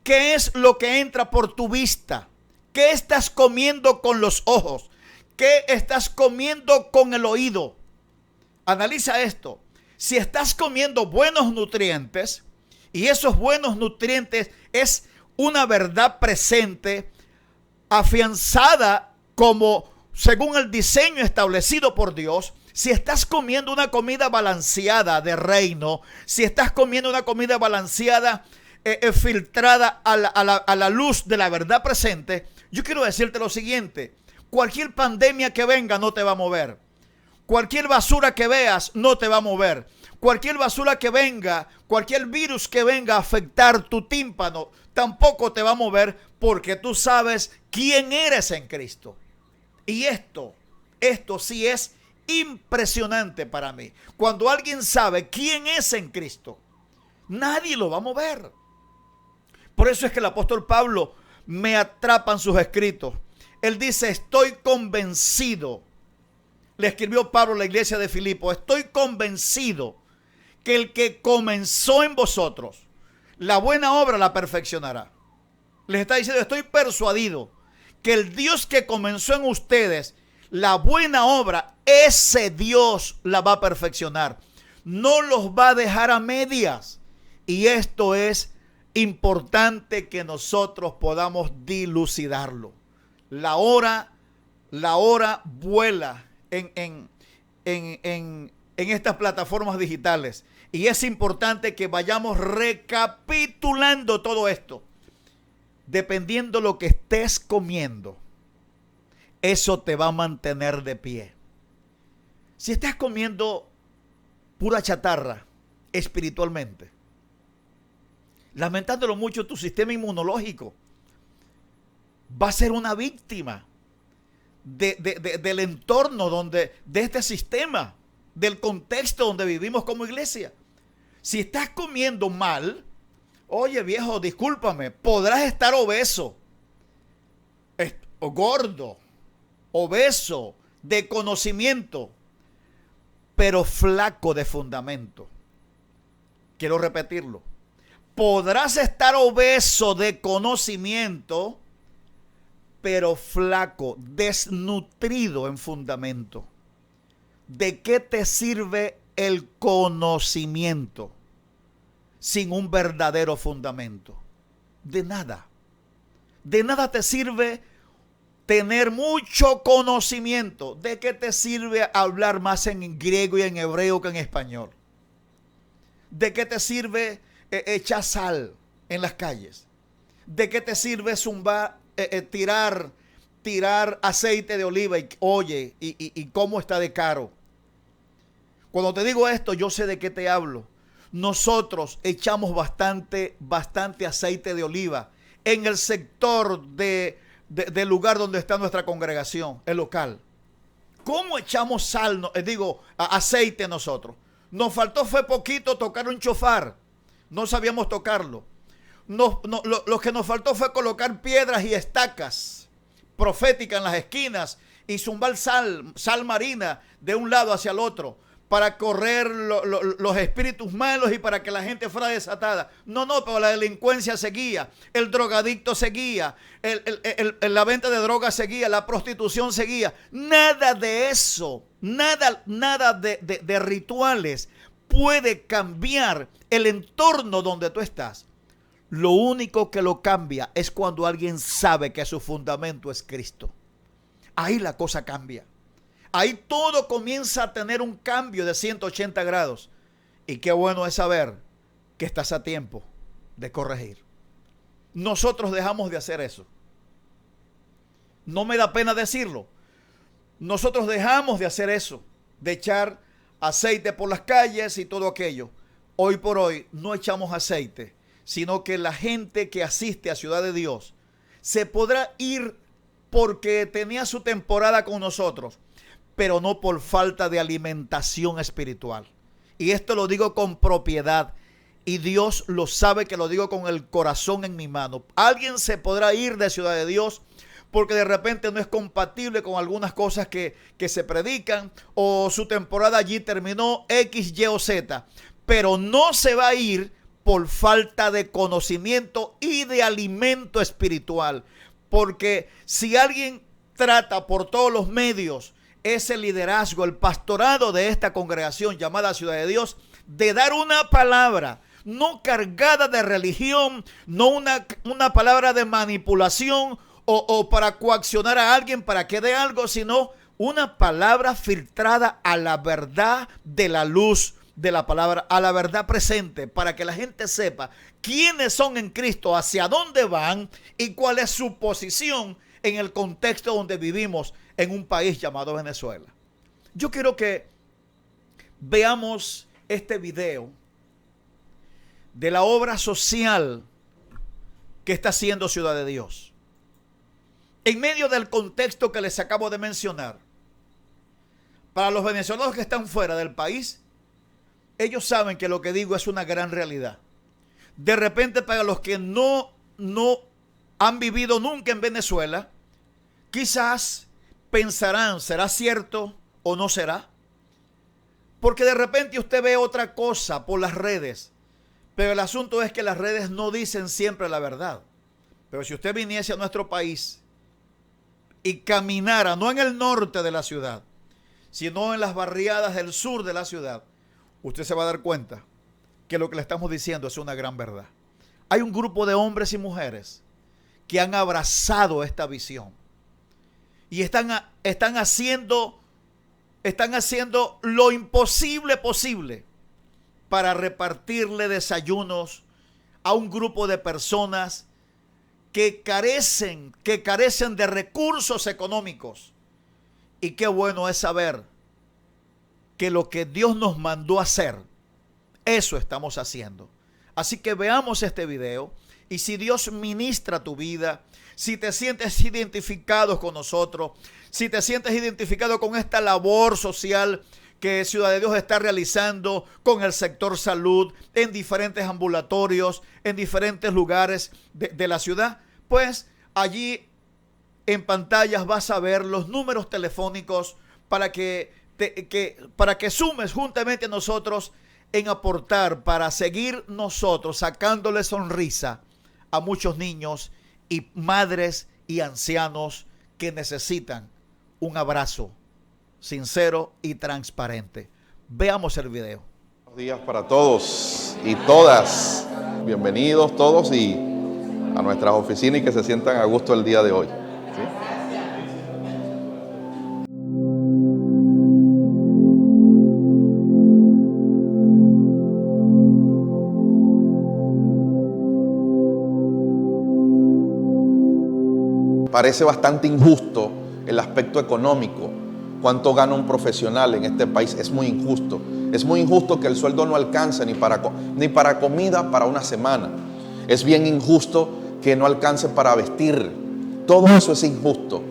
¿Qué es lo que entra por tu vista? ¿Qué estás comiendo con los ojos? ¿Qué estás comiendo con el oído? Analiza esto. Si estás comiendo buenos nutrientes, y esos buenos nutrientes es una verdad presente, afianzada como según el diseño establecido por Dios, si estás comiendo una comida balanceada de reino, si estás comiendo una comida balanceada, filtrada a la luz de la verdad presente, yo quiero decirte lo siguiente: cualquier pandemia que venga no te va a mover. Cualquier basura que veas no te va a mover. Cualquier basura que venga, cualquier virus que venga a afectar tu tímpano, tampoco te va a mover, porque tú sabes quién eres en Cristo. Y esto sí es impresionante para mí. Cuando alguien sabe quién es en Cristo, nadie lo va a mover. Por eso es que el apóstol Pablo me atrapa en sus escritos. Él dice: estoy convencido. Le escribió Pablo a la iglesia de Filipo: estoy convencido que el que comenzó en vosotros la buena obra la perfeccionará. Les está diciendo: estoy persuadido que el Dios que comenzó en ustedes la buena obra, ese Dios la va a perfeccionar. No los va a dejar a medias. Y esto es importante que nosotros podamos dilucidarlo. La hora vuela en estas plataformas digitales, y es importante que vayamos recapitulando todo esto. Dependiendo lo que estés comiendo, eso te va a mantener de pie. Si estás comiendo pura chatarra espiritualmente, lamentándolo mucho, tu sistema inmunológico va a ser una víctima del entorno de este sistema, del contexto donde vivimos como iglesia. Si estás comiendo mal, oye viejo, discúlpame, podrás estar obeso, o gordo, obeso de conocimiento, pero flaco de fundamento. Quiero repetirlo. Podrás estar obeso de conocimiento, pero flaco, desnutrido en fundamento. ¿De qué te sirve el conocimiento sin un verdadero fundamento? De nada. De nada te sirve tener mucho conocimiento. ¿De qué te sirve hablar más en griego y en hebreo que en español? ¿De qué te sirve echar sal en las calles? ¿De qué te sirve zumbar, tirar aceite de oliva? Y cómo está de caro. Cuando te digo esto, yo sé de qué te hablo. Nosotros echamos bastante aceite de oliva en el sector del lugar donde está nuestra congregación, el local. ¿Cómo echamos aceite nosotros? Nos faltó fue poquito tocar un chofar. No sabíamos tocarlo. Lo que nos faltó fue colocar piedras y estacas proféticas en las esquinas y zumbar sal marina de un lado hacia el otro para correr los espíritus malos y para que la gente fuera desatada. No, pero la delincuencia seguía, el drogadicto seguía, la venta de drogas seguía, la prostitución seguía. Nada de eso, nada de rituales puede cambiar el entorno donde tú estás. Lo único que lo cambia es cuando alguien sabe que su fundamento es Cristo. Ahí la cosa cambia. Ahí todo comienza a tener un cambio de 180 grados. Y qué bueno es saber que estás a tiempo de corregir. Nosotros dejamos de hacer eso. No me da pena decirlo. Nosotros dejamos de hacer eso, de echar aceite por las calles y todo aquello. Hoy por hoy no echamos aceite, sino que la gente que asiste a Ciudad de Dios se podrá ir porque tenía su temporada con nosotros, pero no por falta de alimentación espiritual. Y esto lo digo con propiedad, y Dios lo sabe que lo digo con el corazón en mi mano. Alguien se podrá ir de Ciudad de Dios porque de repente no es compatible con algunas cosas que se predican, o su temporada allí terminó X, Y o Z, pero no se va a ir por falta de conocimiento y de alimento espiritual. Porque si alguien trata por todos los medios ese liderazgo, el pastorado de esta congregación llamada Ciudad de Dios, de dar una palabra no cargada de religión, no una palabra de manipulación o para coaccionar a alguien para que dé algo, sino una palabra filtrada a la verdad de la luz de la palabra, a la verdad presente, para que la gente sepa quiénes son en Cristo, hacia dónde van y cuál es su posición en el contexto donde vivimos en un país llamado Venezuela. Yo quiero que veamos este video de la obra social que está haciendo Ciudad de Dios. En medio del contexto que les acabo de mencionar, para los venezolanos que están fuera del país, ellos saben que lo que digo es una gran realidad. De repente, para los que no han vivido nunca en Venezuela, quizás pensarán, ¿será cierto o no será? Porque de repente usted ve otra cosa por las redes, pero el asunto es que las redes no dicen siempre la verdad. Pero si usted viniese a nuestro país y caminara, no en el norte de la ciudad, sino en las barriadas del sur de la ciudad, usted se va a dar cuenta que lo que le estamos diciendo es una gran verdad. Hay un grupo de hombres y mujeres que han abrazado esta visión y están haciendo lo imposible posible para repartirle desayunos a un grupo de personas que carecen de recursos económicos. Y qué bueno es saber que lo que Dios nos mandó a hacer, eso estamos haciendo. Así que veamos este video, y si Dios ministra tu vida, si te sientes identificado con nosotros, si te sientes identificado con esta labor social que Ciudad de Dios está realizando con el sector salud, en diferentes ambulatorios, en diferentes lugares de la ciudad, pues allí en pantallas vas a ver los números telefónicos para que sumes juntamente a nosotros en aportar para seguir nosotros sacándole sonrisa a muchos niños y madres y ancianos que necesitan un abrazo sincero y transparente. Veamos el video. Buenos días para todos y todas. Bienvenidos todos y a nuestras oficinas, y que se sientan a gusto el día de hoy. ¿Sí? Parece bastante injusto el aspecto económico. ¿Cuánto gana un profesional en este país? Es muy injusto. Es muy injusto que el sueldo no alcance ni para comida para una semana. Es bien injusto que no alcance para vestir. Todo eso es injusto.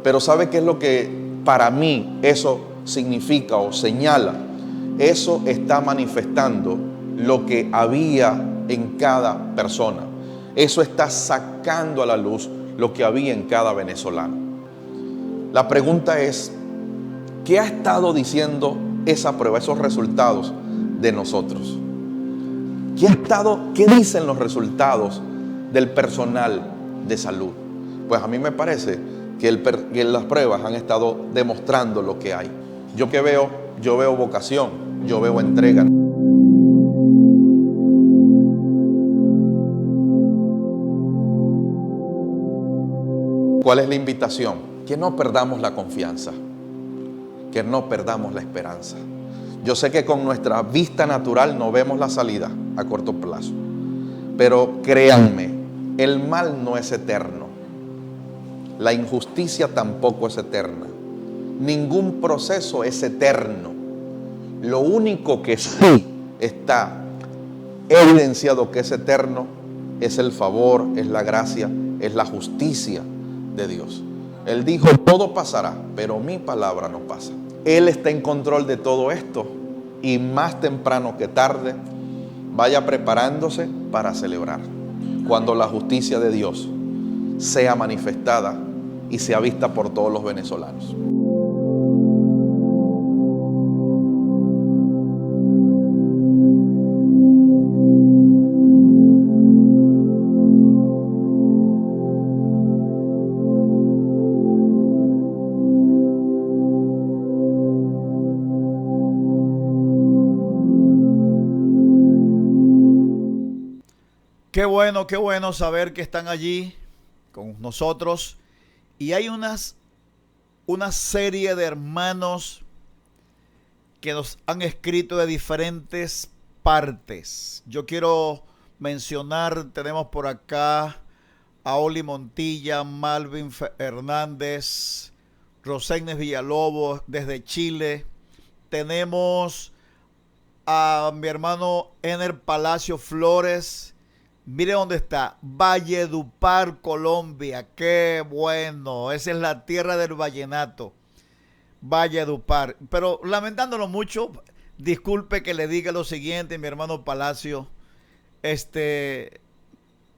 Pero ¿sabe qué es lo que para mí eso significa o señala? eso está manifestando lo que había en cada persona. Eso está sacando a la luz lo que había en cada venezolano. La pregunta es, ¿qué ha estado diciendo esa prueba, esos resultados de nosotros? ¿Qué dicen los resultados del personal de salud? Pues a mí me parece que las pruebas han estado demostrando lo que hay. Yo veo vocación, yo veo entrega. ¿Cuál es la invitación? Que no perdamos la confianza, que no perdamos la esperanza. Yo sé que con nuestra vista natural no vemos la salida a corto plazo, pero créanme, el mal no es eterno, la injusticia tampoco es eterna, ningún proceso es eterno. Lo único que sí está evidenciado que es eterno es el favor, es la gracia, es la justicia de Dios. Él dijo, todo pasará, pero mi palabra no pasa. Él está en control de todo esto y más temprano que tarde vaya preparándose para celebrar cuando la justicia de Dios sea manifestada y sea vista por todos los venezolanos. Qué bueno saber que están allí con nosotros. Y hay una serie de hermanos que nos han escrito de diferentes partes. Yo quiero mencionar, tenemos por acá a Oli Montilla, Malvin Hernández, Roseines Villalobos desde Chile. Tenemos a mi hermano Ener Palacio Flores. Mire dónde está, Valledupar, Colombia. Qué bueno, esa es la tierra del vallenato, Valledupar. Pero lamentándolo mucho, disculpe que le diga lo siguiente, mi hermano Palacio.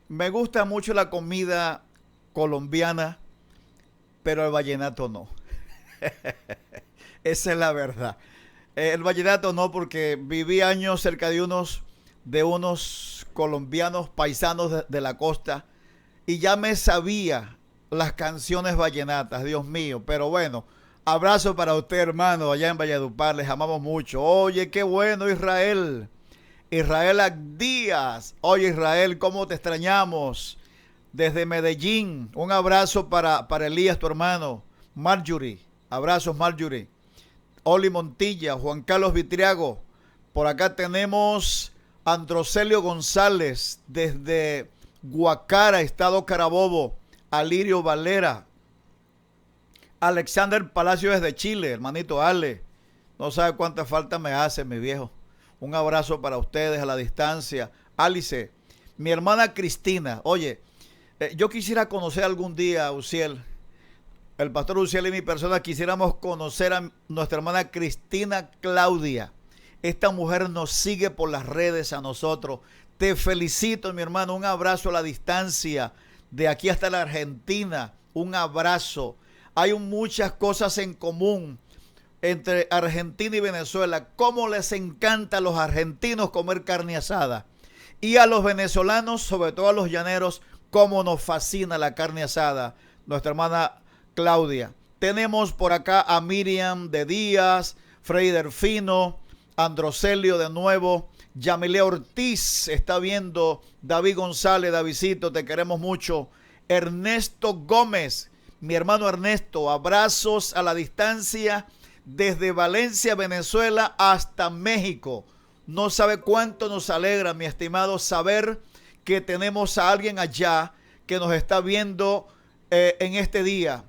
Me gusta mucho la comida colombiana, pero el vallenato no. Esa es la verdad. El vallenato no, porque viví años cerca de unos colombianos paisanos de la costa y ya me sabía las canciones vallenatas, Dios mío. Pero bueno, abrazo para usted, hermano, allá en Valledupar, les amamos mucho. Oye, qué bueno, Israel Díaz. Oye, Israel, cómo te extrañamos desde Medellín. Un abrazo para Elías, tu hermano. Marjorie, abrazos, Marjorie. Oli Montilla, Juan Carlos Vitriago. Por acá tenemos Androcelio González desde Guacara, Estado Carabobo. Alirio Valera. Alexander Palacio desde Chile, hermanito Ale. No sabe cuánta falta me hace, mi viejo. Un abrazo para ustedes a la distancia. Alice, mi hermana Cristina. Oye, yo quisiera conocer algún día, Uciel, el pastor Uciel y mi persona quisiéramos conocer a nuestra hermana Cristina Claudia. Esta mujer nos sigue por las redes a nosotros. Te felicito, mi hermano. Un abrazo a la distancia. De aquí hasta la Argentina. Un abrazo. Hay muchas cosas en común entre Argentina y Venezuela. Cómo les encanta a los argentinos comer carne asada. Y a los venezolanos, sobre todo a los llaneros, cómo nos fascina la carne asada. Nuestra hermana Claudia. Tenemos por acá a Miriam de Díaz, Freddy Delfino, Androcelio de nuevo, Yamilea Ortiz está viendo, David González, Davidcito, te queremos mucho. Ernesto Gómez, mi hermano Ernesto, abrazos a la distancia desde Valencia, Venezuela hasta México. No sabe cuánto nos alegra, mi estimado, saber que tenemos a alguien allá que nos está viendo en este día.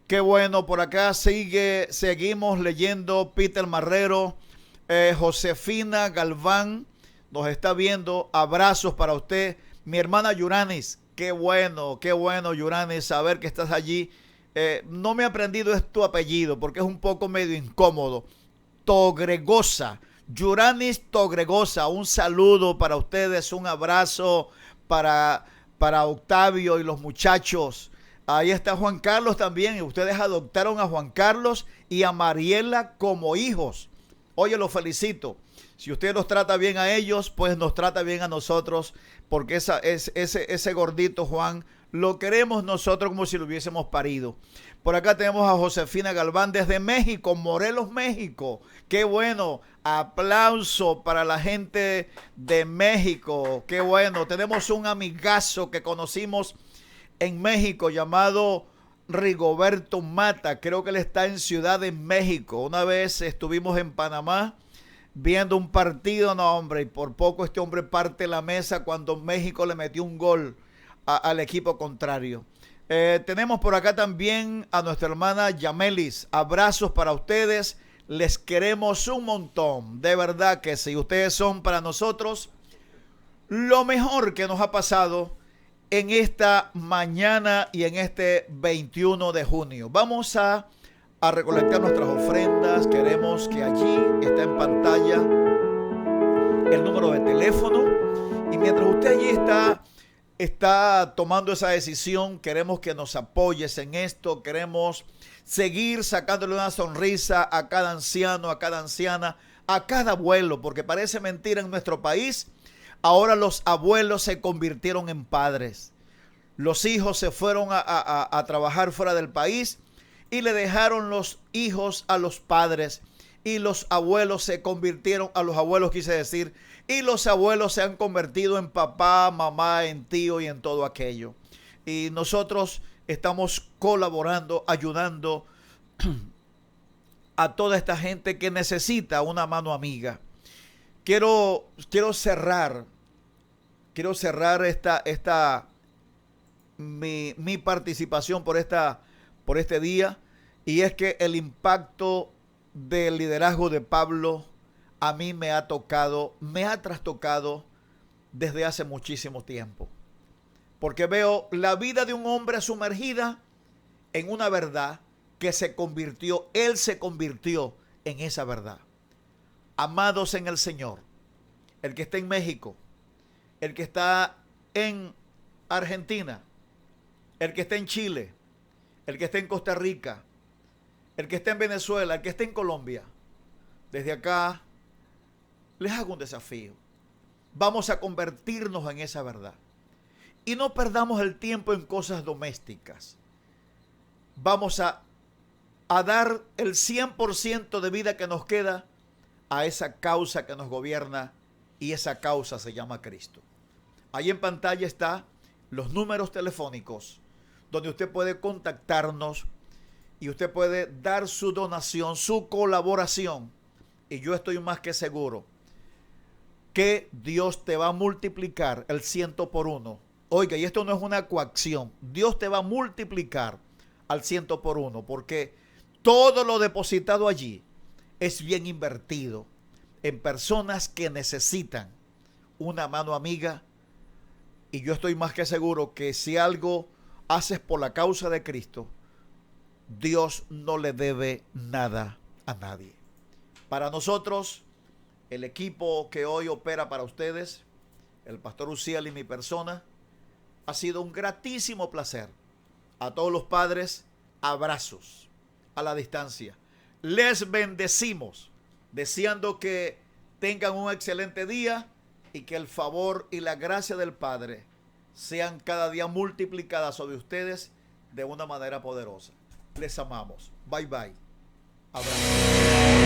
Qué bueno, por acá seguimos leyendo. Peter Marrero, Josefina Galván nos está viendo. Abrazos para usted. Mi hermana Yuranis, qué bueno, Yuranis, saber que estás allí. No me he aprendido tu apellido porque es un poco medio incómodo. Togregosa. Yuranis Togregosa, un saludo para ustedes, un abrazo para Octavio y los muchachos. Ahí está Juan Carlos también, y ustedes adoptaron a Juan Carlos y a Mariela como hijos. Oye, los felicito. Si usted los trata bien a ellos, pues nos trata bien a nosotros, porque ese gordito Juan lo queremos nosotros como si lo hubiésemos parido. Por acá tenemos a Josefina Galván desde México, Morelos, México. Qué bueno, aplauso para la gente de México. Qué bueno, tenemos un amigazo que conocimos en México llamado Rigoberto Mata. Creo que él está en Ciudad de México. Una vez estuvimos en Panamá viendo un partido, no hombre, y por poco este hombre parte la mesa cuando México le metió un gol al equipo contrario. Tenemos por acá también a nuestra hermana Yamelis. Abrazos para ustedes, les queremos un montón, de verdad que sí, ustedes son para nosotros lo mejor que nos ha pasado en esta mañana y en este 21 de junio. Vamos a recolectar nuestras ofrendas. Queremos que allí está en pantalla el número de teléfono, y mientras usted allí está tomando esa decisión, queremos que nos apoyes en esto. Queremos seguir sacándole una sonrisa a cada anciano, a cada anciana, a cada abuelo, porque parece mentira, en nuestro país ahora los abuelos se convirtieron en padres. Los hijos se fueron a trabajar fuera del país y le dejaron los hijos a los padres, y los abuelos se convirtieron, a los abuelos quise decir, y los abuelos se han convertido en papá, mamá, en tío y en todo aquello. Y nosotros estamos colaborando, ayudando a toda esta gente que necesita una mano amiga. Quiero cerrar mi participación por este día, y es que el impacto del liderazgo de Pablo a mí me ha trastocado desde hace muchísimo tiempo, porque veo la vida de un hombre sumergida en una verdad que él se convirtió en esa verdad. Amados en el Señor, el que está en México, el que está en Argentina, el que está en Chile, el que está en Costa Rica, el que está en Venezuela, el que está en Colombia, desde acá les hago un desafío. Vamos a convertirnos en esa verdad y no perdamos el tiempo en cosas domésticas. Vamos a dar el 100% de vida que nos queda a esa causa que nos gobierna, y esa causa se llama Cristo. Ahí en pantalla están los números telefónicos donde usted puede contactarnos y usted puede dar su donación, su colaboración, y yo estoy más que seguro que Dios te va a multiplicar el 100 por 1. Oiga, y esto no es una coacción, Dios te va a multiplicar al 100 por 1, porque todo lo depositado allí es bien invertido en personas que necesitan una mano amiga. Y yo estoy más que seguro que si algo haces por la causa de Cristo, Dios no le debe nada a nadie. Para nosotros, el equipo que hoy opera para ustedes, el pastor Uziel y mi persona, ha sido un gratísimo placer. A todos los padres, abrazos a la distancia. Les bendecimos, deseando que tengan un excelente día y que el favor y la gracia del Padre sean cada día multiplicadas sobre ustedes de una manera poderosa. Les amamos. Bye bye. Abrazo.